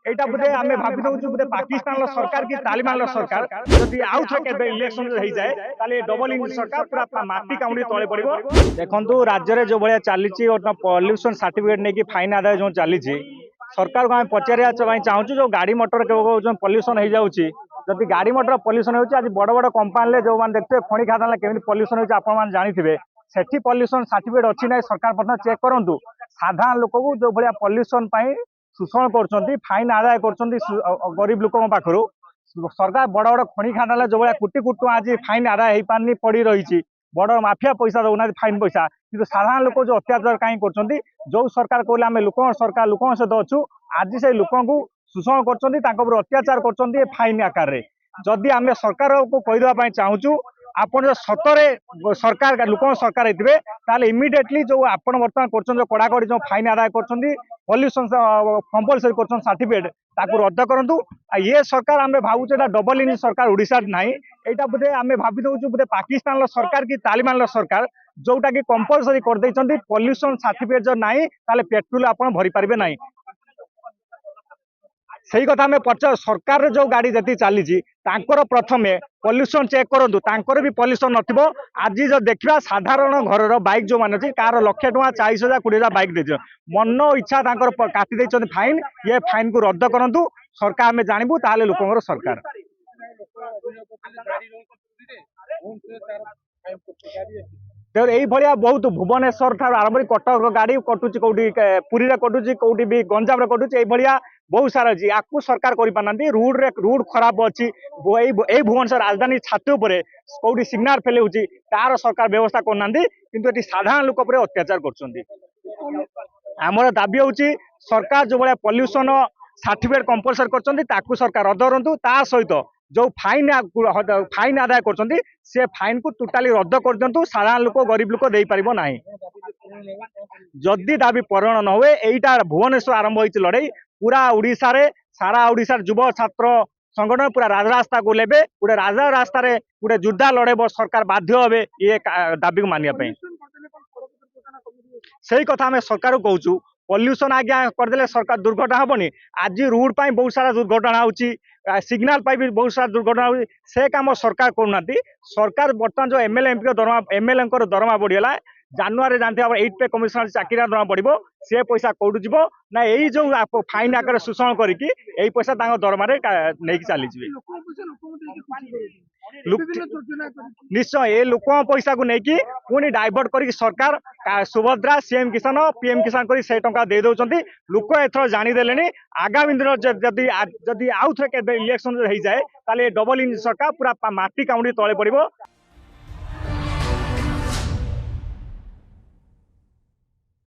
एटा बोधे आम भावी दौचु बोधे पाकिस्तान सरकार कि तालिबान सरकार जदि आउ थे इलेक्शन हो जाए ताले डबल इंजिन सरकार पूरा माटी काउंडी तले पड़ो। देखो राज्य में जो भाया चली पॉल्यूशन सर्टिफिकेट नहीं फाइन आदाय जो चली सरकार को आम पचार चाहूँ जो गाड़ी मोटर जो पॉल्यूशन हो जाऊँगी जदि गाड़ी मोटर पॉल्यूशन होती आज बड़ बड़ कंपानी जो मैंने देखते खଣି खादान केमी पॉल्यूशन होती आप जानते सेठी पॉल्यूशन सर्टिफिकेट अच्छी ना सरकार प्रथम चेक करूँ साधारण लोक को जो भाया पॉल्यूशन शोषण कर फाइन आदाय कर गरीब लोक पाखु सरकार बड़ बड़ खଣି खादान जो भाया कोटी कोटी टଙ୍କା आज फाइन आदाय हो पारनी पड़ रही बड़ माफिया पैसा दौना फाइन पैसा कि साधारण लोक जो अत्याचार कहीं कर जो सरकार कहले आम लोक सरकार लोक सहित अच्छु आज से लोक शोषण कर अत्याचार कर फाइन आकार जदि आम सरकार को कहीदेवाई चाहूँ आपन सतरे सरकार लोक सरकार होते इमिडिएटली जो आपन बर्तमान कर कड़ाकड़ी जो फाइन आदाय कर पॉल्यूशन कंपलसरी कर सर्टिफिकेट ताकू रद्द करूँ। ये सरकार आम भावुचे डबल इंजिन सरकार ओडिशा ना यहाँ बोधे आम भावी दौचु बोधे पाकिस्तान सरकार कि तालिबान सरकार जोटा कि कंपलसरी कर पॉल्यूशन सर्टिफिकेट जो ना पेट्रोल आप भरी पारे ना सही कथा आम पचार सरकार जो गाड़ी जी चली प्रथमे पॉल्यूशन चेक करूँ तांकर भी पॉल्यूशन नथिबो। आज जो देखा साधारण घर बाइक जो मान अच्छी कार 1,00,000 टଙ୍କା 40,000 20,000 बाइक दे मन इच्छा काटी फाइन ये फाइन को रद्द करूँ सरकार आम जानबू ताले लोक सरकार यही भाया बहुत भुवनेश्वर ठार आरंभ कटक गाड़ी कटुची कौटी पुरी कटुची कौटी भी गंजाम कटुची भाया बहुत सारा अच्छी आपको सरकार करना रूड खराब अच्छी यही भुवनेश्वर राजधानी छाती उपर कौटी सिग्नाल फेल हो तार सरकार व्यवस्था करना कि साधारण लोक अत्याचार कर दाबी हूँ सरकार जो भाया पॉल्यूशन सर्टिफिकेट कंपलसरी कर सरकार रद्द करूँ ता सहित जो फाइन आदाय कर फाइन को टोटाली रद्द कर दिंतु साधारण लोक गरीब लोक दे पार ना जदि दाबी पूरण न हुए यहीटा भुवनेश्वर आरंभ होती लड़ाई पूरा ओडिशा रे सारा ओडिशा युव छात्र संगठन पूरा राजरास्ता को लेबे गोटे राजा रास्ता गोटे जुद्धा लड़ेब सरकार बाध्य हे ये दाबी को मानिया सही कथा आम सरकार को कहूँ पॉल्यूशन आज्ञा करदे सरकार दुर्घटना हेनी आज रोड पर बहुत सारा दुर्घटना होची सिग्नाल भी बहुत सारा दुर्घटना हो से काम सरकार करना सरकार बर्तमान जो एमएलए एमपी दरमा एमएलए दरमा बढ़ीगला जानुआरी जानते 8 पे कमिशनर चाकरी दरमा पड़ो से पैसा कौटू जीव ना यही जो फाइन आकार शोषण करके यही पैसा दरमा नहीं चली निश्चय ये लोक पैसा को लेकिन पुणी डाइवर्ट कर सरकार सुभद्रा सीएम किसान पीएम किसान कर से टंका दे दौरान लोक एथर जानीदे आगामी दिन जदि आउ थे इलेक्शन हो जाए डबल इंजिन सरकार पूरा माटी काउंडी तले पड़ो।